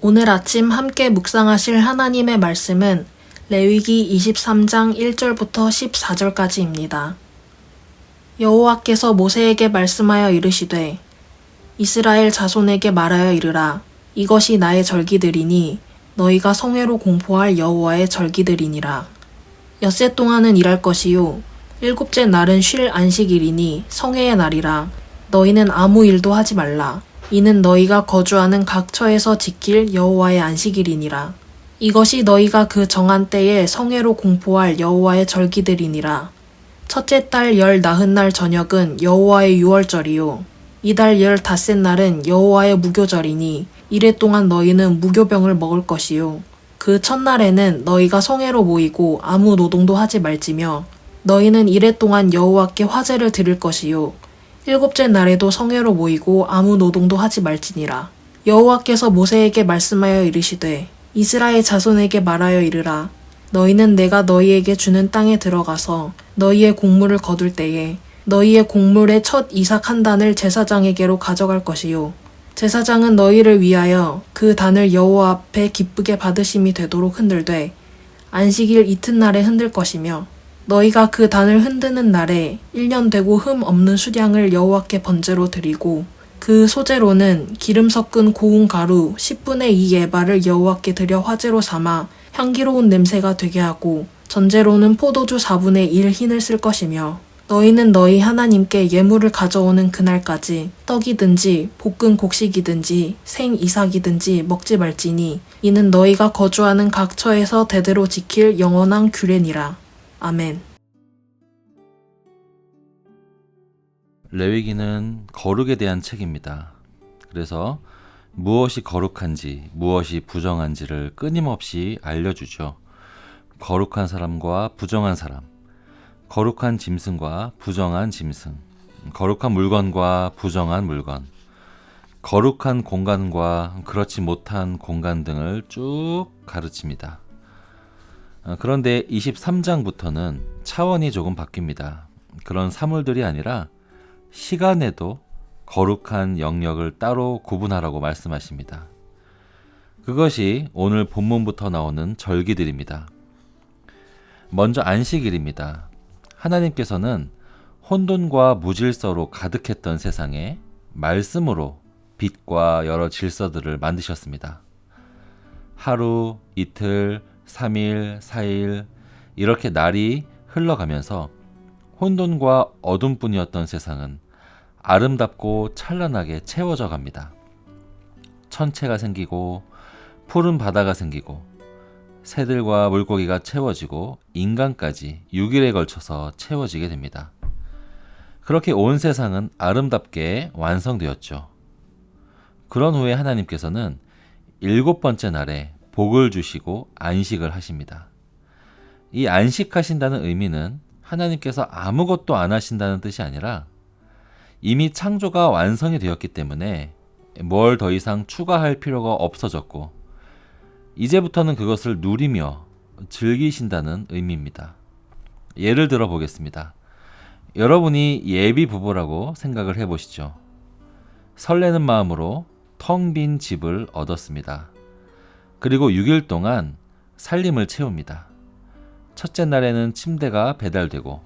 오늘 아침 함께 묵상하실 하나님의 말씀은 레위기 23장 1절부터 14절까지입니다. 여호와께서 모세에게 말씀하여 이르시되 이스라엘 자손에게 말하여 이르라. 이것이 나의 절기들이니 너희가 성회로 공포할 여호와의 절기들이니라. 엿새 동안은 일할 것이요 일곱째 날은 쉴 안식일이니 성회의 날이라. 너희는 아무 일도 하지 말라. 이는 너희가 거주하는 각 처에서 지킬 여호와의 안식일이니라. 이것이 너희가 그 정한 때에 성회로 공포할 여호와의 절기들이니라. 첫째 달 열 나흔 날 저녁은 여호와의 유월절이요 이달 열 닷새 날은 여호와의 무교절이니 이래 동안 너희는 무교병을 먹을 것이요 그 첫날에는 너희가 성회로 모이고 아무 노동도 하지 말지며 너희는 이래 동안 여호와께 화제를 드릴 것이요 일곱째 날에도 성회로 모이고 아무 노동도 하지 말지니라. 여호와께서 모세에게 말씀하여 이르시되 이스라엘 자손에게 말하여 이르라. 너희는 내가 너희에게 주는 땅에 들어가서 너희의 곡물을 거둘 때에 너희의 곡물의 첫 이삭 한 단을 제사장에게로 가져갈 것이요 제사장은 너희를 위하여 그 단을 여호와 앞에 기쁘게 받으심이 되도록 흔들되 안식일 이튿날에 흔들 것이며 너희가 그 단을 흔드는 날에 1년 되고 흠 없는 수량을 여호와께 번제로 드리고 그 소제로는 기름 섞은 고운 가루 10분의 2 에바를 여호와께 드려 화제로 삼아 향기로운 냄새가 되게 하고 전제로는 포도주 4분의 1 흰을 쓸 것이며 너희는 너희 하나님께 예물을 가져오는 그날까지 떡이든지 볶은 곡식이든지 생 이삭이든지 먹지 말지니 이는 너희가 거주하는 각 처에서 대대로 지킬 영원한 규례니라. 아멘. 레위기는 거룩에 대한 책입니다. 그래서 무엇이 거룩한지 무엇이 부정한지를 끊임없이 알려주죠. 거룩한 사람과 부정한 사람, 거룩한 짐승과 부정한 짐승, 거룩한 물건과 부정한 물건, 거룩한 공간과 그렇지 못한 공간 등을 쭉 가르칩니다. 그런데 23장부터는 차원이 조금 바뀝니다. 그런 사물들이 아니라 시간에도 거룩한 영역을 따로 구분하라고 말씀하십니다. 그것이 오늘 본문부터 나오는 절기들입니다. 먼저 안식일입니다. 하나님께서는 혼돈과 무질서로 가득했던 세상에 말씀으로 빛과 여러 질서들을 만드셨습니다. 하루, 이틀, 3일, 4일 이렇게 날이 흘러가면서 혼돈과 어둠뿐이었던 세상은 아름답고 찬란하게 채워져 갑니다. 천체가 생기고 푸른 바다가 생기고 새들과 물고기가 채워지고 인간까지 6일에 걸쳐서 채워지게 됩니다. 그렇게 온 세상은 아름답게 완성되었죠. 그런 후에 하나님께서는 7번째 날에 복을 주시고 안식을 하십니다. 이 안식하신다는 의미는 하나님께서 아무것도 안 하신다는 뜻이 아니라 이미 창조가 완성이 되었기 때문에 뭘 더 이상 추가할 필요가 없어졌고 이제부터는 그것을 누리며 즐기신다는 의미입니다. 예를 들어 보겠습니다. 여러분이 예비 부부라고 생각을 해보시죠. 설레는 마음으로 텅 빈 집을 얻었습니다. 그리고 6일 동안 살림을 채웁니다. 첫째 날에는 침대가 배달되고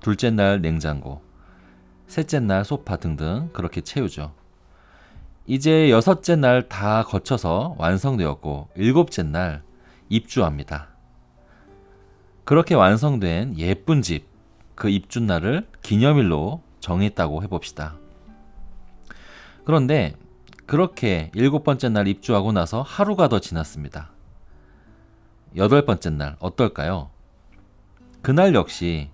둘째 날 냉장고, 셋째 날 소파 등등 그렇게 채우죠. 이제 6째 날 다 거쳐서 완성되었고 7째 날 입주합니다. 그렇게 완성된 예쁜 집, 그 입주날을 기념일로 정했다고 해봅시다. 그런데 그렇게 7번째 날 입주하고 나서 하루가 더 지났습니다. 8번째 날 어떨까요? 그날 역시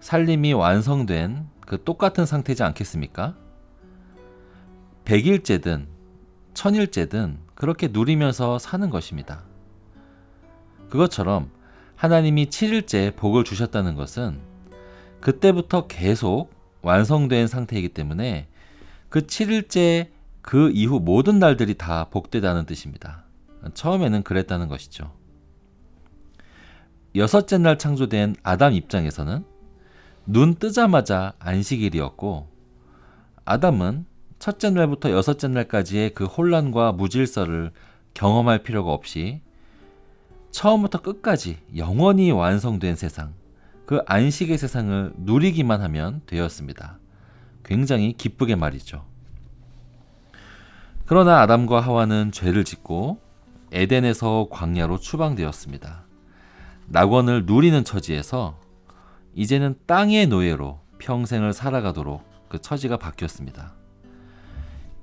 살림이 완성된 그 똑같은 상태지 않겠습니까? 100일째든 1000일째든 그렇게 누리면서 사는 것입니다. 그것처럼 하나님이 7일째 복을 주셨다는 것은 그때부터 계속 완성된 상태이기 때문에 그 7일째 그 이후 모든 날들이 다 복되다는 뜻입니다. 처음에는 그랬다는 것이죠. 6째 날 창조된 아담 입장에서는 눈 뜨자마자 안식일이었고 아담은 첫째 날부터 6째 날까지의 그 혼란과 무질서를 경험할 필요가 없이 처음부터 끝까지 영원히 완성된 세상, 그 안식의 세상을 누리기만 하면 되었습니다. 굉장히 기쁘게 말이죠. 그러나 아담과 하와는 죄를 짓고 에덴에서 광야로 추방되었습니다. 낙원을 누리는 처지에서 이제는 땅의 노예로 평생을 살아가도록 그 처지가 바뀌었습니다.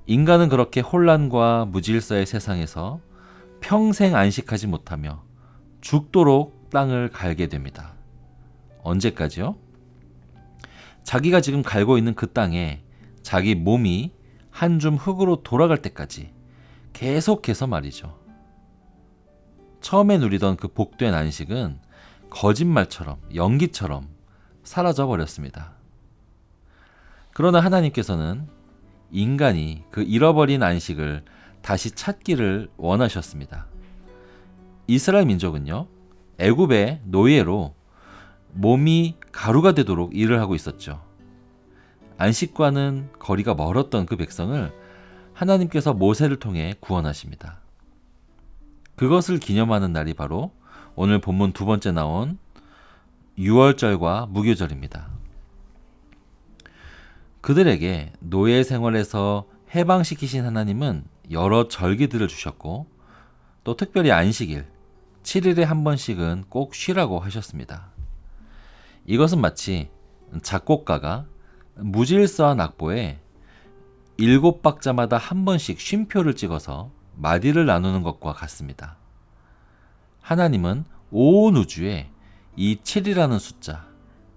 인간은 그렇게 혼란과 무질서의 세상에서 평생 안식하지 못하며 죽도록 땅을 갈게 됩니다. 언제까지요? 자기가 지금 갈고 있는 그 땅에 자기 몸이 한 줌 흙으로 돌아갈 때까지 계속해서 말이죠. 처음에 누리던 그 복된 안식은 거짓말처럼, 연기처럼 사라져 버렸습니다. 그러나 하나님께서는 인간이 그 잃어버린 안식을 다시 찾기를 원하셨습니다. 이스라엘 민족은요, 애굽의 노예로 몸이 가루가 되도록 일을 하고 있었죠. 안식과는 거리가 멀었던 그 백성을 하나님께서 모세를 통해 구원하십니다. 그것을 기념하는 날이 바로 오늘 본문 두 번째 나온 유월절과 무교절입니다. 그들에게 노예 생활에서 해방시키신 하나님은 여러 절기들을 주셨고 또 특별히 안식일, 7일에 한 번씩은 꼭 쉬라고 하셨습니다. 이것은 마치 작곡가가 무질서한 악보에 7박자마다 한 번씩 쉼표를 찍어서 마디를 나누는 것과 같습니다. 하나님은 온 우주에 이 7이라는 숫자,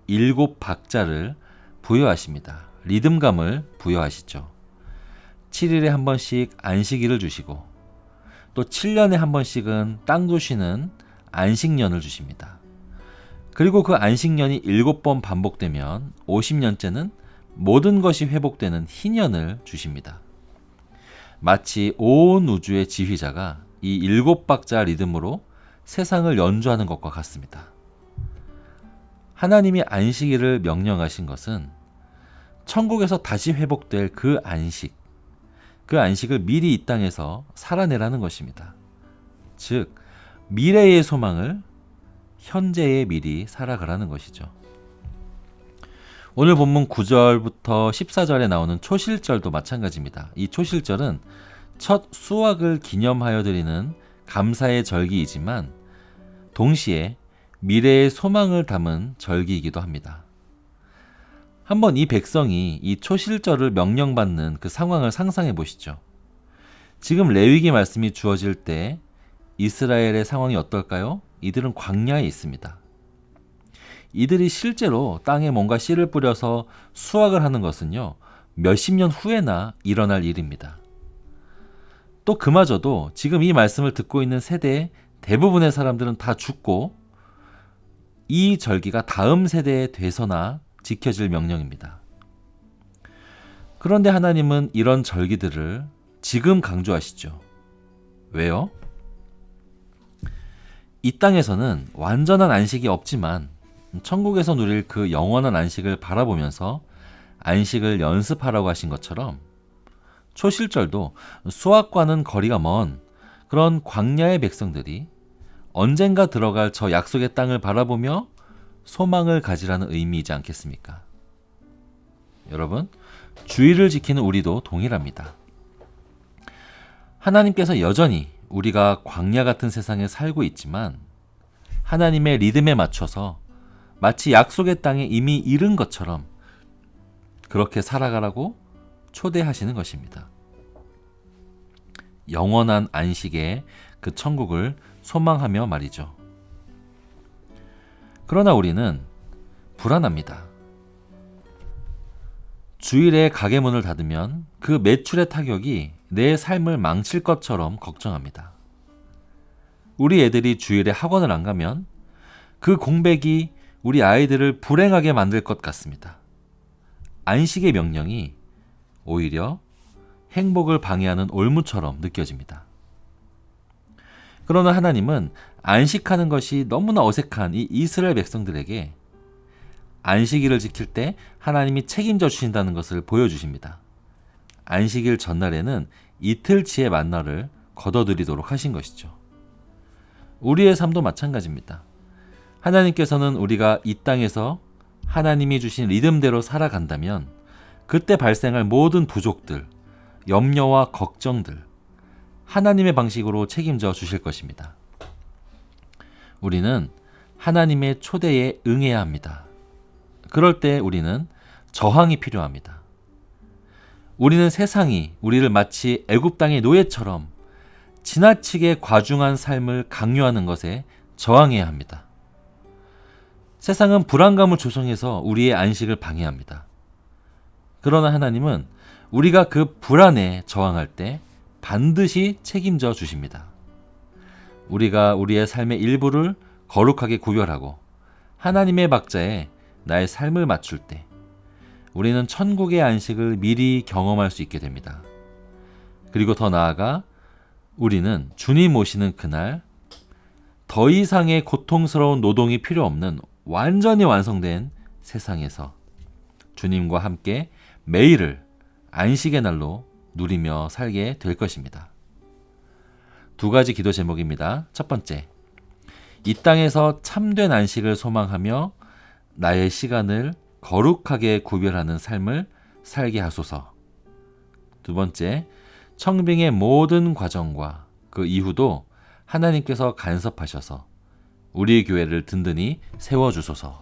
7박자를 부여하십니다. 리듬감을 부여하시죠. 7일에 한 번씩 안식일을 주시고 또 7년에 한 번씩은 땅도 쉬는 안식년을 주십니다. 그리고 그 안식년이 7번 반복되면 50년째는 모든 것이 회복되는 희년을 주십니다. 마치 온 우주의 지휘자가 이 7박자 리듬으로 세상을 연주하는 것과 같습니다. 하나님이 안식일을 명령하신 것은 천국에서 다시 회복될 그 안식을 미리 이 땅에서 살아내라는 것입니다. 즉, 미래의 소망을 현재에 미리 살아가라는 것이죠. 오늘 본문 9절부터 14절에 나오는 초실절도 마찬가지입니다. 이 초실절은 첫 수확을 기념하여 드리는 감사의 절기이지만 동시에 미래의 소망을 담은 절기이기도 합니다. 한번 이 백성이 이 초실절을 명령받는 그 상황을 상상해 보시죠. 지금 레위기 말씀이 주어질 때 이스라엘의 상황이 어떨까요? 이들은 광야에 있습니다. 이들이 실제로 땅에 뭔가 씨를 뿌려서 수확을 하는 것은요, 몇십 년 후에나 일어날 일입니다. 또 그마저도 지금 이 말씀을 듣고 있는 세대의 대부분의 사람들은 다 죽고 이 절기가 다음 세대에 돼서나 지켜질 명령입니다. 그런데 하나님은 이런 절기들을 지금 강조하시죠. 왜요? 이 땅에서는 완전한 안식이 없지만 천국에서 누릴 그 영원한 안식을 바라보면서 안식을 연습하라고 하신 것처럼 초실절도 수확과는 거리가 먼 그런 광야의 백성들이 언젠가 들어갈 저 약속의 땅을 바라보며 소망을 가지라는 의미이지 않겠습니까? 여러분, 주의를 지키는 우리도 동일합니다. 하나님께서 여전히 우리가 광야 같은 세상에 살고 있지만 하나님의 리듬에 맞춰서 마치 약속의 땅에 이미 이른 것처럼 그렇게 살아가라고 초대하시는 것입니다. 영원한 안식의 그 천국을 소망하며 말이죠. 그러나 우리는 불안합니다. 주일에 가게 문을 닫으면 그 매출의 타격이 내 삶을 망칠 것처럼 걱정합니다. 우리 애들이 주일에 학원을 안 가면 그 공백이 우리 아이들을 불행하게 만들 것 같습니다. 안식의 명령이 오히려 행복을 방해하는 올무처럼 느껴집니다. 그러나 하나님은 안식하는 것이 너무나 어색한 이 이스라엘 백성들에게 안식일을 지킬 때 하나님이 책임져 주신다는 것을 보여주십니다. 안식일 전날에는 이틀치의 만나를 거둬들이도록 하신 것이죠. 우리의 삶도 마찬가지입니다. 하나님께서는 우리가 이 땅에서 하나님이 주신 리듬대로 살아간다면 그때 발생할 모든 부족들, 염려와 걱정들, 하나님의 방식으로 책임져 주실 것입니다. 우리는 하나님의 초대에 응해야 합니다. 그럴 때 우리는 저항이 필요합니다. 우리는 세상이 우리를 마치 애굽 땅의 노예처럼 지나치게 과중한 삶을 강요하는 것에 저항해야 합니다. 세상은 불안감을 조성해서 우리의 안식을 방해합니다. 그러나 하나님은 우리가 그 불안에 저항할 때 반드시 책임져 주십니다. 우리가 우리의 삶의 일부를 거룩하게 구별하고 하나님의 박자에 나의 삶을 맞출 때 우리는 천국의 안식을 미리 경험할 수 있게 됩니다. 그리고 더 나아가 우리는 주님 오시는 그날 더 이상의 고통스러운 노동이 필요 없는 완전히 완성된 세상에서 주님과 함께 매일을 안식의 날로 누리며 살게 될 것입니다. 두 가지 기도 제목입니다. 첫 번째, 이 땅에서 참된 안식을 소망하며 나의 시간을 거룩하게 구별하는 삶을 살게 하소서. 두 번째, 청빙의 모든 과정과 그 이후도 하나님께서 간섭하셔서 우리 교회를 든든히 세워주소서.